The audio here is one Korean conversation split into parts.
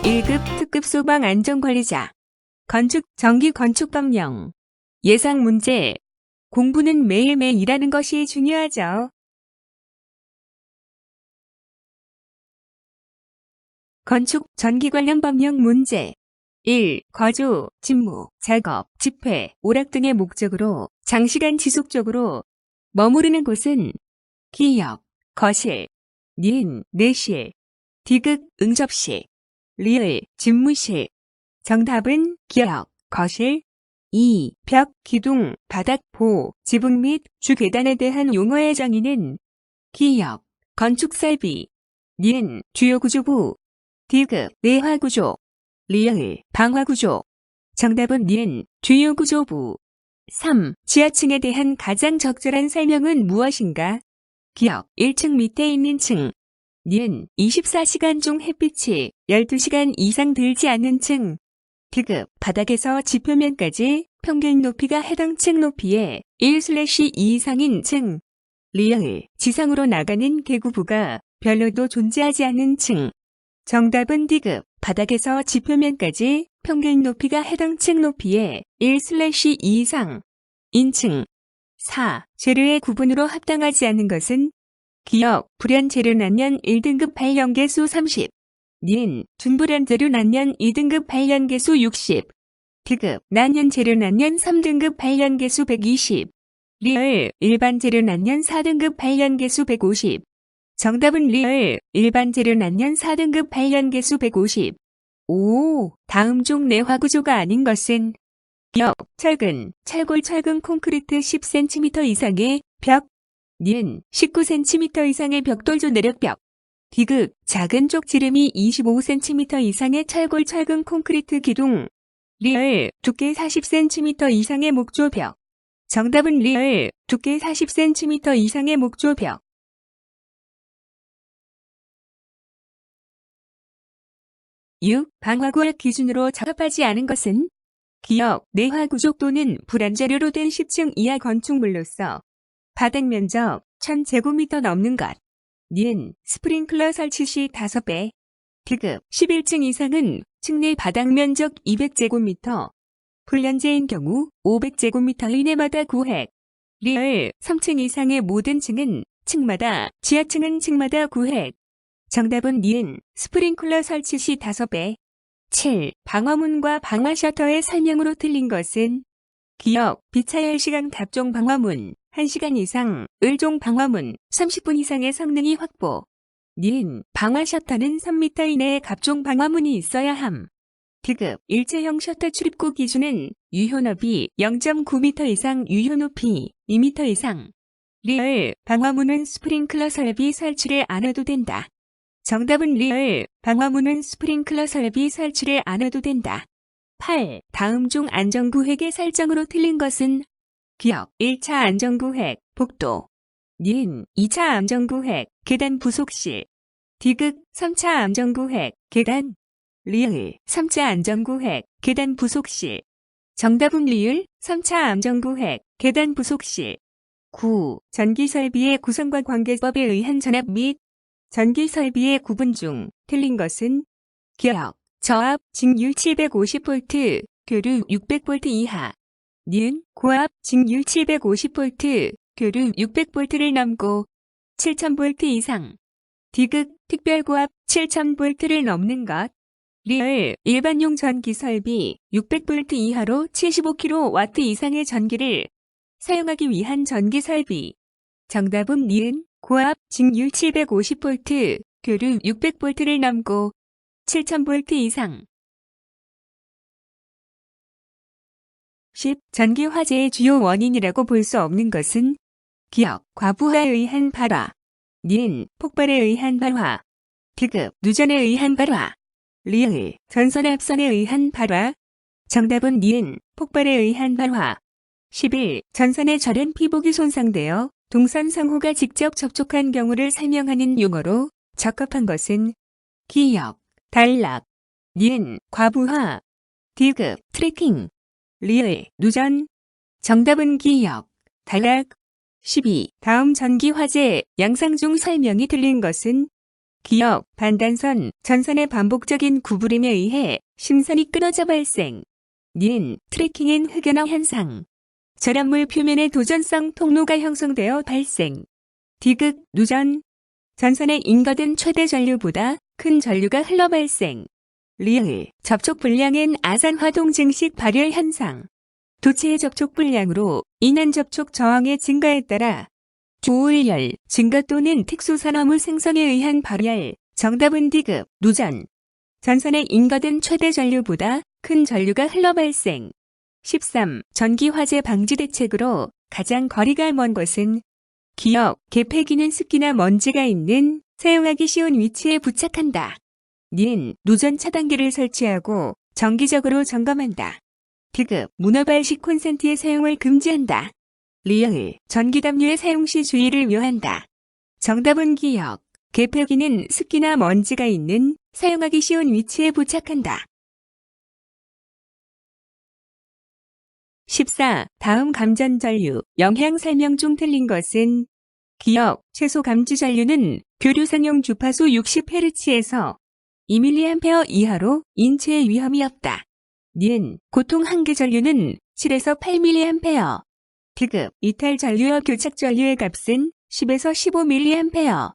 1급 특급 소방 안전관리자. 건축 정기 건축법령. 예상 문제. 공부는 매일매일 일하는 것이 중요하죠. 건축 전기 관련 법령 문제. 1. 거주, 직무, 작업, 집회, 오락 등의 목적으로 장시간 지속적으로 머무르는 곳은 기역, 거실, 니은, 내실, 디귿, 응접실, 리을, 집무실. 정답은 기역, 거실. 2. 벽, 기둥, 바닥, 보, 지붕 및 주 계단에 대한 용어의 정의는 기역, 건축설비, 니은, 주요 구조부, 디귿, 내화구조, 리을, 방화구조. 정답은 니은, 주요 구조부. 3. 지하층에 대한 가장 적절한 설명은 무엇인가? 기역, 1층 밑에 있는 층. 니은, 24시간 중 햇빛이 12시간 이상 들지 않는 층. 디귿, 바닥에서 지표면까지 평균 높이가 해당 층 높이의 1/2 이상인 층. 리을, 지상으로 나가는 계구부가 별로도 존재하지 않는 층. 정답은 디귿, 바닥에서 지표면까지 평균 높이가 해당 층 높이의 1/2 이상 인층. 4. 재료의 구분으로 합당하지 않은 것은 기역, 불연 재료 난연 1등급 발연계수 30. 니은, 준불연 재료 난연 2등급 발연계수 60. 디귿, 난연 재료 난연 3등급 발연계수 120. 리을, 일반 재료 난연 4등급 발연계수 150. 정답은 리을, 일반 재료 난연 4등급 발연계수 150. 5. 다음 중 내화구조가 아닌 것은 기역, 철근, 철골 철근 콘크리트 10cm 이상의 벽. 니은, 19cm 이상의 벽돌조 내력벽. 디귿, 작은 쪽 지름이 25cm 이상의 철골 철근 콘크리트 기둥. 리을, 두께 40cm 이상의 목조벽. 정답은 리을, 두께 40cm 이상의 목조벽. 6. 방화구역 기준으로 적합하지 않은 것은 기역, 내화구조 또는 불안재료로 된 10층 이하 건축물로서 바닥 면적 1000제곱미터 넘는 것. 니은, 스프링클러 설치 시 5배. 디귿, 11층 이상은 층내 바닥 면적 200제곱미터. 불연재인 경우 500제곱미터 이내마다 구획. 리을, 3층 이상의 모든 층은 층마다, 지하층은 층마다 구획. 정답은 니은, 스프링클러 설치 시 5배. 7. 방화문과 방화 셔터의 설명으로 틀린 것은 기역, 비차열 시간 답종 방화문 1시간 이상, 을종 방화문 30분 이상의 성능이 확보. 니은, 방화 셔터는 3m 이내의 갑종 방화문이 있어야 함. 디귿, 일체형 셔터 출입구 기준은 유효너비 0.9m 이상, 유효높이 2m 이상. 리을, 방화문은 스프링클러 설비 설치를 안 해도 된다. 정답은 리을, 방화문은 스프링클러 설비 설치를 안 해도 된다. 8. 다음 중 안전구획의 설정으로 틀린 것은 기역, 1차 안전구획, 복도. 니은, 2차 안전구획, 계단 부속실. 디귿, 3차 안전구획, 계단. 리을, 3차 안전구획, 계단 부속실. 정답은 리을, 3차 안전구획, 계단 부속실. 9. 전기설비의 구성과 관계법에 의한 전압 및 전기설비의 구분 중 틀린 것은 기역, 저압, 직률 750V, 교류 600V 이하. 니은, 고압, 직률 750V, 교류 600V를 넘고 7000V 이상. 디귿, 특별고압 7000V를 넘는 것. 리을, 일반용 전기설비 600V 이하로 75kW 이상의 전기를 사용하기 위한 전기설비. 정답은 니은, 고압, 직률 750V, 교류 600V를 넘고 7000V 이상. 10. 전기 화재의 주요 원인이라고 볼 수 없는 것은 기역, 과부하에 의한 발화. 니은, 폭발에 의한 발화. 디귿, 누전에 의한 발화. 리을, 전선합선에 의한 발화. 정답은 니은, 폭발에 의한 발화. 11. 전선의 절연 피복이 손상되어 동선 상호가 직접 접촉한 경우를 설명하는 용어로 적합한 것은 기역, 단락. 니은, 과부하. 디귿, 트래킹. 리을, 누전. 정답은 기역, 단락. 12. 다음 전기 화재 양상 중 설명이 틀린 것은 기역, 반단선, 전선의 반복적인 구부림에 의해 심선이 끊어져 발생. 니은, 트래킹 앤 흑연화 현상. 절암물 표면의 도전성 통로가 형성되어 발생. 디귿, 누전. 전선에 인거된 최대 전류보다 큰 전류가 흘러 발생. 리을, 접촉 불량엔 아산화동 증식 발열 현상. 도체의 접촉 불량으로 인한 접촉 저항의 증가에 따라 조울열, 증가 또는 특수산화물 생성에 의한 발열. 정답은 디귿, 누전. 전선에 인거된 최대 전류보다 큰 전류가 흘러 발생. 13. 전기 화재 방지 대책으로 가장 거리가 먼 것은 기역, 개폐기는 습기나 먼지가 있는 사용하기 쉬운 위치에 부착한다. 니은, 누전 차단기를 설치하고 정기적으로 점검한다. 디귿, 문어발식 콘센트의 사용을 금지한다. 리을, 전기담요의 사용 시 주의를 요한다. 정답은 기역, 개폐기는 습기나 먼지가 있는 사용하기 쉬운 위치에 부착한다. 14. 다음 감전전류, 영향 설명 중 틀린 것은 기역, 최소 감지 전류는 교류상용 주파수 60Hz에서 2mA 이하로 인체에 위험이 없다. 니은, 고통 한계 전류는 7에서 8mA. 디귿, 이탈 전류와 교착 전류의 값은 10에서 15mA.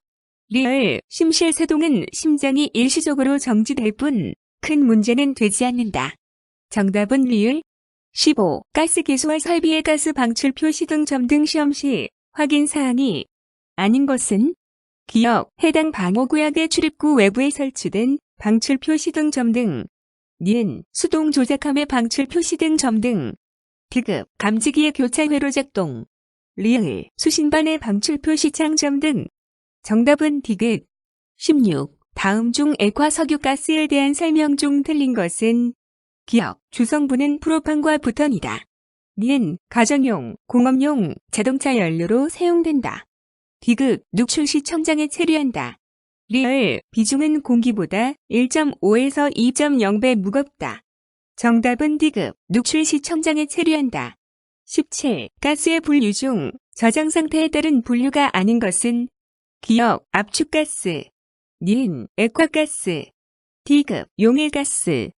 리을, 심실세동은 심장이 일시적으로 정지될 뿐 큰 문제는 되지 않는다. 정답은 리을. 15. 가스 개소화 설비의 가스 방출 표시 등 점 등 시험 시 확인 사항이 아닌 것은 기역, 해당 방호구역의 출입구 외부에 설치된 방출 표시 등 점 등. 니은, 수동 조작함의 방출 표시 등 점 등. 디귿, 감지기의 교차 회로 작동. 리을, 수신반의 방출 표시창 점 등. 정답은 디귿. 16. 다음 중 액화석유가스에 대한 설명 중 틀린 것은 기역, 주성분은 프로판과 부턴이다. 니은, 가정용, 공업용, 자동차 연료로 사용된다. 디귿, 누출 시 천장에 체류한다. 리을, 비중은 공기보다 1.5에서 2.0배 무겁다. 정답은 디귿, 누출 시 천장에 체류한다. 17. 가스의 분류 중 저장 상태에 따른 분류가 아닌 것은 기역, 압축가스. 니은, 액화가스. 디귿, 용해가스.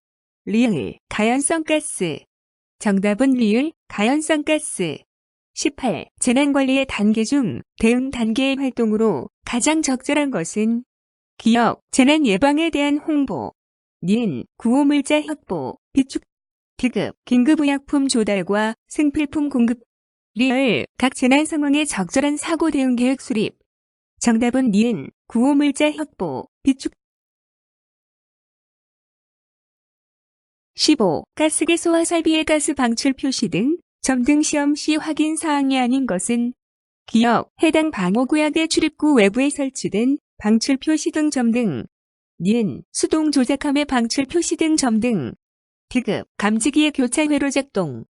리을, 가연성가스. 정답은 리을, 가연성가스. 18. 재난관리의 단계 중 대응 단계의 활동으로 가장 적절한 것은 기역, 재난 예방에 대한 홍보. 니은, 구호물자 확보, 비축. 디귿, 긴급의약품 조달과 생필품 공급. 리을, 각 재난 상황에 적절한 사고 대응 계획 수립. 정답은 니은, 구호물자 확보, 비축. 15. 가스개소화 설비의 가스 방출 표시 등 점 등 시험 시 확인 사항이 아닌 것은 기역, 해당 방호구역의 출입구 외부에 설치된 방출 표시 등 점 등. 니은, 수동 조작함의 방출 표시 등 점 등. 디귿, 감지기의 교차 회로 작동.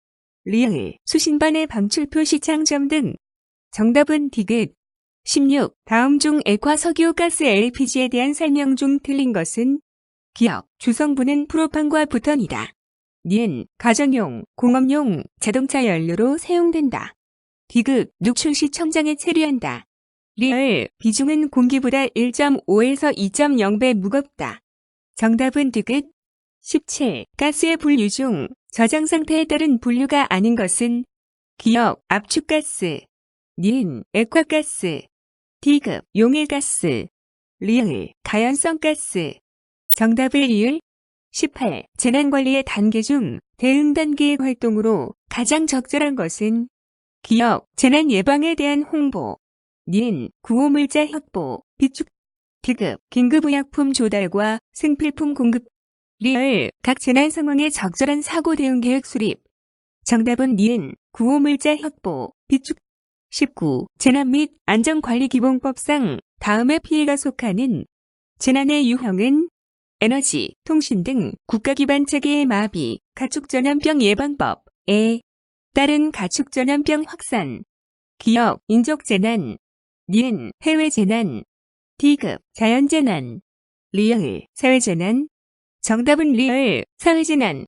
리을, 수신반의 방출 표시창 점 등. 정답은 디귿. 16. 다음 중 액화석유 가스 LPG에 대한 설명 중 틀린 것은 기역, 주성분은 프로판과 부턴이다. 니은, 가정용, 공업용, 자동차 연료로 사용된다. 디귿, 누출 시 천장에 체류한다. 리을, 비중은 공기보다 1.5에서 2.0배 무겁다. 정답은 디귿. 17. 가스의 분류 중 저장 상태에 따른 분류가 아닌 것은 기역, 압축가스. 니은, 액화가스. 디귿, 용해가스. 리을, 가연성가스. 정답을 리을. 18. 재난관리의 단계 중 대응 단계의 활동으로 가장 적절한 것은 기역, 재난 예방에 대한 홍보. 니은, 구호물자 확보, 비축. 디귿, 긴급의약품 조달과 생필품 공급. 리을, 각 재난 상황에 적절한 사고 대응 계획 수립. 정답은 니은, 구호물자 확보, 비축. 19. 재난 및 안전관리기본법상 다음의 피해가 속하는 재난의 유형은 에너지, 통신 등 국가기반 체계의 마비, 가축전염병 예방법에 따른 가축전염병 확산. 기역, 인적재난. 니은, 해외재난. 디귿, 자연재난. 리을, 사회재난. 정답은 리을, 사회재난.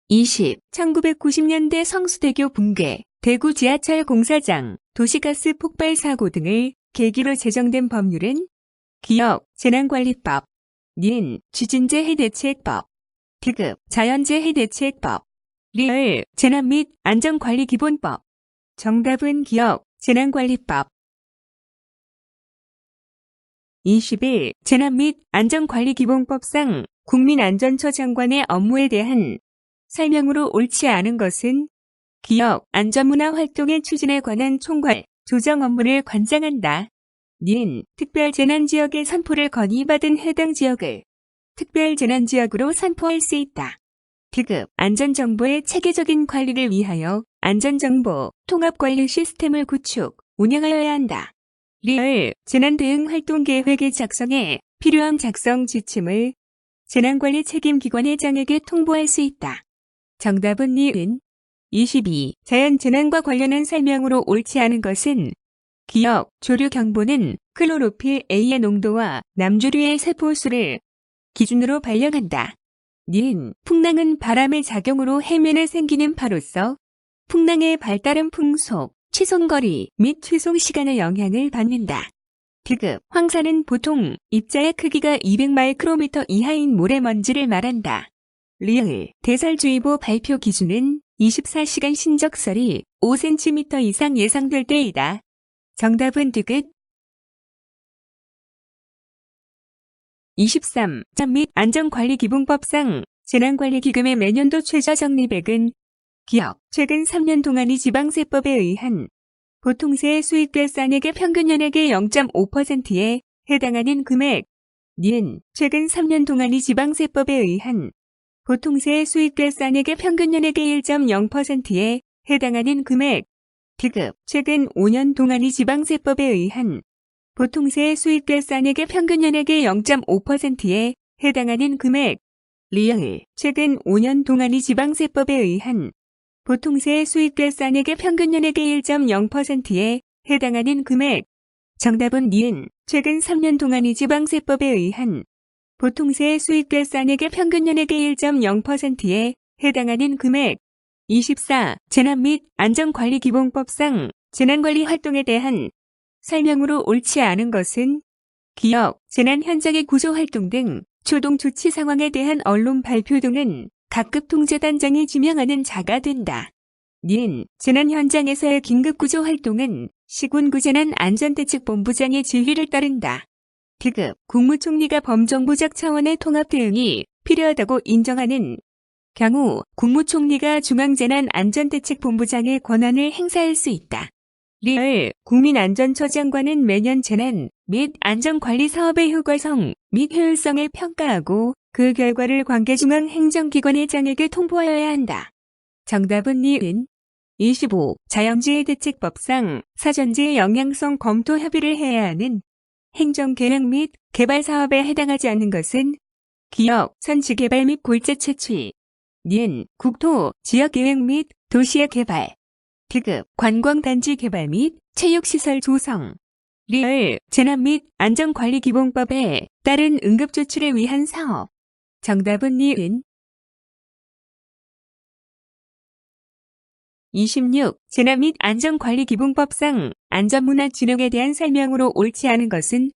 20. 1990년대 성수대교 붕괴, 대구 지하철 공사장, 도시가스 폭발 사고 등을 계기로 제정된 법률은 기역, 재난관리법. 니은, 지진재해대책법. 디귿, 자연재해대책법. 리을, 재난 및 안전관리기본법. 정답은 기역, 재난관리법. 21. 재난 및 안전관리기본법상 국민안전처 장관의 업무에 대한 설명으로 옳지 않은 것은 기역, 안전문화 활동의 추진에 관한 총괄, 조정 업무를 관장한다. 니은, 특별재난지역의 선포를 건의받은 해당 지역을 특별재난지역으로 선포할 수 있다. 디귿, 안전정보의 체계적인 관리를 위하여 안전정보, 통합관리 시스템을 구축, 운영하여야 한다. 리을, 재난대응활동계획의 작성에 필요한 작성 지침을 재난관리 책임기관회장에게 통보할 수 있다. 정답은 니은. 22. 자연재난과 관련한 설명으로 옳지 않은 것은 기역, 조류 경보는 클로로필 A의 농도와 남조류의 세포수를 기준으로 발령한다. 니은, 풍랑은 바람의 작용으로 해면에 생기는 파로서 풍랑에 발따른 풍속, 취송거리 및 취송시간의 영향을 받는다. 디귿, 황사는 보통 입자의 크기가 200마이크로미터 이하인 모래먼지를 말한다. 리을, 대설주의보 발표 기준은 24시간 신적설이 5cm 이상 예상될 때이다. 정답은 디귿. 23. 전 및 안전관리기본법상 재난관리기금의 매년도 최저 적립액은 기역, 최근 3년 동안 이 지방세법에 의한 보통세 수익별산액의 평균 연액의 0.5%에 해당하는 금액. 니은, 최근 3년 동안 이 지방세법에 의한 보통세 수익별산액의 평균 연액의 1.0%에 해당하는 금액. 디귿, 최근 5년 동안 이 지방세법에 의한 보통세 수익별산액의 평균 연액의 0.5%에 해당하는 금액. 리을, 최근 5년 동안 이 지방세법에 의한 보통세 수익별산액의 평균 연액의 1.0%에 해당하는 금액. 정답은 니은, 최근 3년 동안 이 지방세법에 의한 보통세 수익별산액의 평균 연액의 1.0%에 해당하는 금액. 24. 재난 및 안전관리기본법상 재난관리 활동에 대한 설명으로 옳지 않은 것은 기역, 재난 현장의 구조활동 등 초동조치 상황에 대한 언론 발표 등은 각급 통제단장이 지명하는 자가 된다. 니은, 재난 현장에서의 긴급구조활동은 시군구재난안전대책본부장의 지휘를 따른다. 디귿, 국무총리가 범정부적 차원의 통합대응이 필요하다고 인정하는 경우 국무총리가 중앙재난안전대책본부장의 권한을 행사할 수 있다. 리을, 국민안전처 장관은 매년 재난 및 안전관리 사업의 효과성 및 효율성을 평가하고 그 결과를 관계중앙행정기관회장에게 통보하여야 한다. 정답은 니은. 25. 자연재해대책법상 사전재해 영향성 검토 협의를 해야 하는 행정계획 및 개발사업에 해당하지 않는 것은 기역, 선지개발 및 골재 채취. 니은, 국토, 지역계획 및 도시의 개발. 디귿, 관광단지 개발 및 체육시설 조성. 리을, 재난 및 안전관리기본법에 따른 응급조치를 위한 사업. 정답은 니은. 26. 재난 및 안전관리기본법상 안전문화진흥에 대한 설명으로 옳지 않은 것은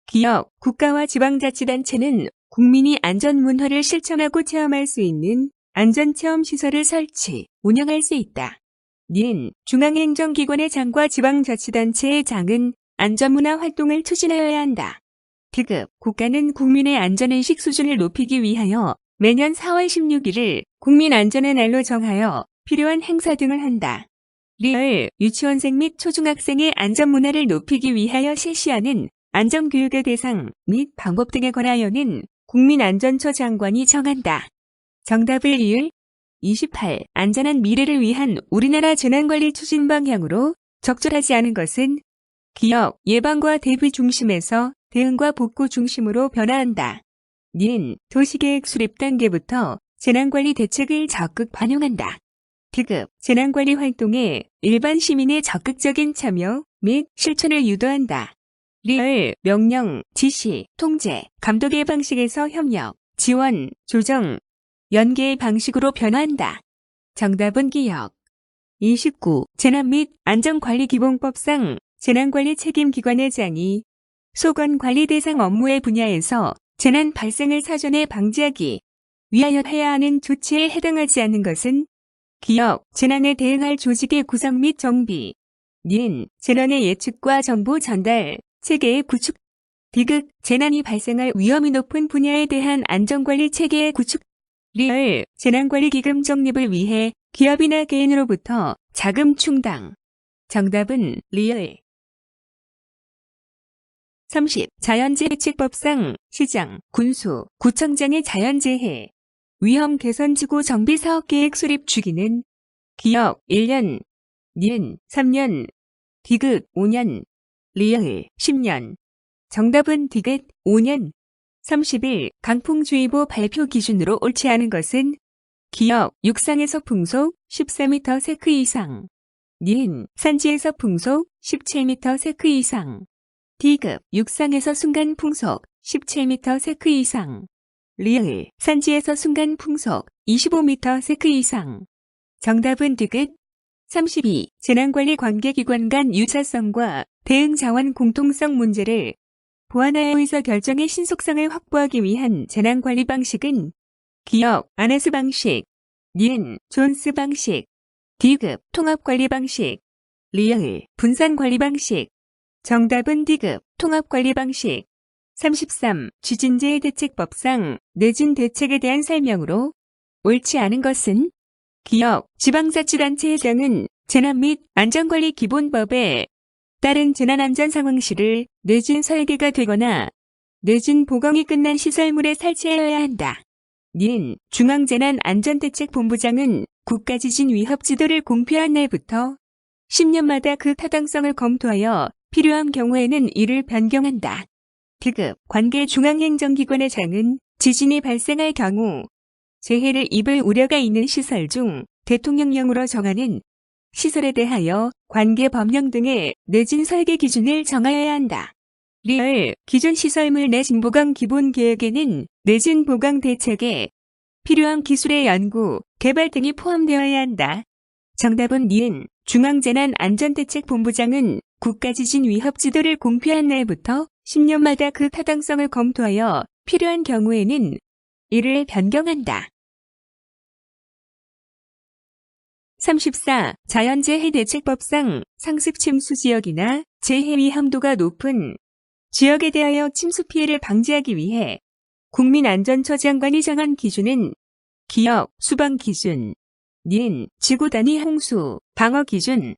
기역, 국가와 지방자치단체는 국민이 안전문화를 실천하고 체험할 수 있는 안전체험시설을 설치, 운영할 수 있다. 니은, 중앙행정기관의 장과 지방자치단체의 장은 안전문화 활동을 추진하여야 한다. 디귿, 국가는 국민의 안전의식 수준을 높이기 위하여 매년 4월 16일을 국민안전의 날로 정하여 필요한 행사 등을 한다. 리을, 유치원생 및 초중학생의 안전문화를 높이기 위하여 실시하는 안전교육의 대상 및 방법 등에 관하여는 국민안전처 장관이 정한다. 정답을 리을. 28. 안전한 미래를 위한 우리나라 재난관리 추진 방향으로 적절하지 않은 것은 기역, 예방과 대비 중심에서 대응과 복구 중심으로 변화한다. 니은, 도시계획 수립 단계부터 재난관리 대책을 적극 반영한다. 디귿, 재난관리 활동에 일반 시민의 적극적인 참여 및 실천을 유도한다. 리을, 명령, 지시, 통제, 감독의 방식에서 협력, 지원, 조정, 연계의 방식으로 변화한다. 정답은 기역. 29. 재난 및 안전관리기본법상 재난관리 책임기관회장이 소관관리 대상 업무의 분야에서 재난 발생을 사전에 방지하기 위하여 해야 하는 조치에 해당하지 않는 것은 기업, 재난에 대응할 조직의 구성 및 정비, 닌, 재난의 예측과 정보 전달, 체계의 구축, 디귿, 재난이 발생할 위험이 높은 분야에 대한 안전관리 체계의 구축, 리얼, 재난관리기금 적립을 위해 기업이나 개인으로부터 자금 충당. 정답은 리얼. 30. 자연재해책법상 시장, 군수, 구청장의 자연재해 위험 개선 지구 정비 사업 계획 수립 주기는 기업 1년, 닌 3년, 디귿 5년, 리얼 10년. 정답은 디귿 5년. 31. 강풍주의보 발표 기준으로 옳지 않은 것은 기업 육상에서 풍속 14m/s 이상, 닌 산지에서 풍속 17m/s 이상, 디귿 육상에서 순간 풍속 17m/s 이상, 리얼 산지에서 순간 풍속 25m/s 이상. 정답은 디귿. 32. 재난관리 관계기관 간 유사성과 대응 자원 공통성 문제를 보완하여 의사결정의 신속성을 확보하기 위한 재난관리 방식은 기업 아네스 방식, 닌 존스 방식, 디귿 통합관리 방식, 리얼 분산관리 방식. 정답은 디귿 통합관리 방식. 33. 지진재해대책법상 늦은 대책에 대한 설명으로 옳지 않은 것은 기업, 지방자치단체장은 재난 및 안전관리 기본법에 따른 재난안전 상황 시를 늦은 설계가 되거나 늦은 보강이 끝난 시설물에 설치하여야 한다. 닌 중앙재난안전대책본부장은 국가지진 위협 지도를 공표한 날부터 10년마다 그 타당성을 검토하여 필요한 경우에는 이를 변경한다. 디귿 관계 중앙행정기관의 장은 지진이 발생할 경우 재해를 입을 우려가 있는 시설 중 대통령령으로 정하는 시설에 대하여 관계 법령 등의 늦은 설계 기준을 정하여야 한다. 리얼 기존 시설물 내 보강 기본 계획에는 늦은 보강 대책에 필요한 기술의 연구, 개발 등이 포함되어야 한다. 정답은 니은 중앙재난안전대책본부장은 국가지진 위협 지도를 공표한 날부터 10년마다 그 타당성을 검토하여 필요한 경우에는 이를 변경한다. 34. 자연재해대책법상 상습 침수 지역이나 재해 위험도가 높은 지역에 대하여 침수 피해를 방지하기 위해 국민안전처장관이 정한 기준은 기업 수방 기준, 닌 지구 단위 홍수 방어 기준,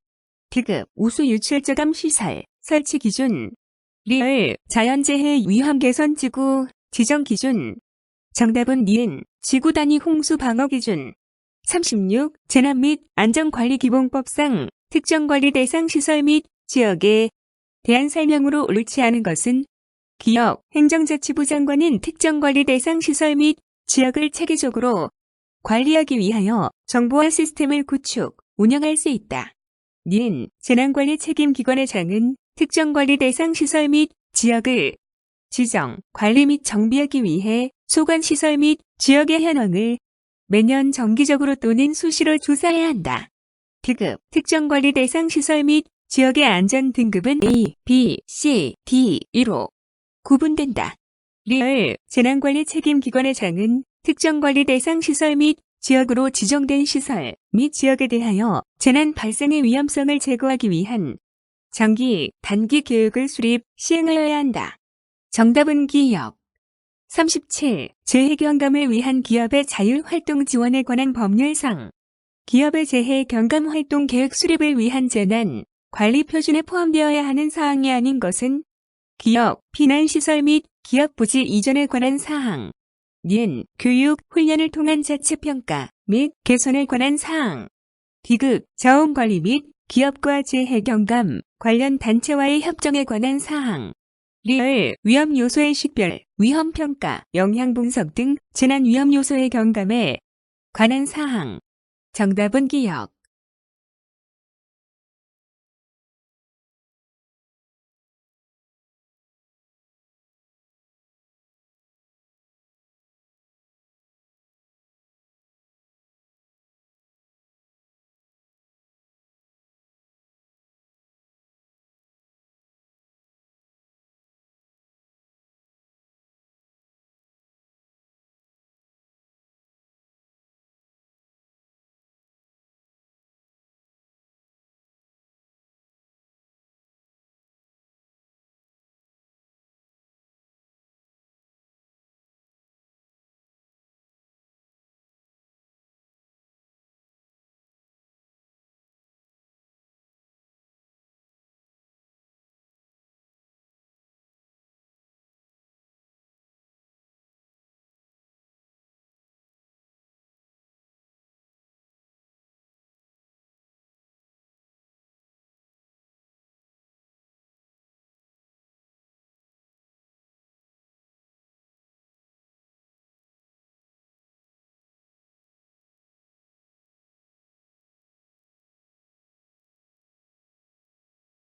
디귿 우수 유출저감 시설 설치 기준, 리얼 자연재해 위험 개선 지구 지정 기준. 정답은 니은 지구 단위 홍수 방어 기준. 36. 재난 및 안전관리기본법상 특정관리 대상 시설 및 지역에 대한 설명으로 옳지 않은 것은 기업 행정자치부 장관은 특정관리 대상 시설 및 지역을 체계적으로 관리하기 위하여 정보화 시스템을 구축, 운영할 수 있다. 닌 재난관리 책임기관의 장은 특정관리 대상 시설 및 지역을 지정, 관리 및 정비하기 위해 소관시설 및 지역의 현황을 매년 정기적으로 또는 수시로 조사해야 한다. 디귿 특정관리 대상 시설 및 지역의 안전 등급은 A, B, C, D,E로 구분된다. 리얼 재난관리 책임기관의 장은 특정관리 대상 시설 및 지역으로 지정된 시설 및 지역에 대하여 재난 발생의 위험성을 제거하기 위한 장기, 단기 계획을 수립, 시행하여야 한다. 정답은 기업. 37. 재해 경감을 위한 기업의 자율활동 지원에 관한 법률상 기업의 재해 경감 활동 계획 수립을 위한 재난 관리 표준에 포함되어야 하는 사항이 아닌 것은 기업 피난시설 및 기업 부지 이전에 관한 사항, 닌 교육, 훈련을 통한 자체평가 및 개선에 관한 사항, 디귿 자원관리 및 기업과 재해 경감 관련 단체와의 협정에 관한 사항, 리얼 위험 요소의 식별, 위험평가, 영향분석 등 재난 위험 요소의 경감에 관한 사항. 정답은 기업.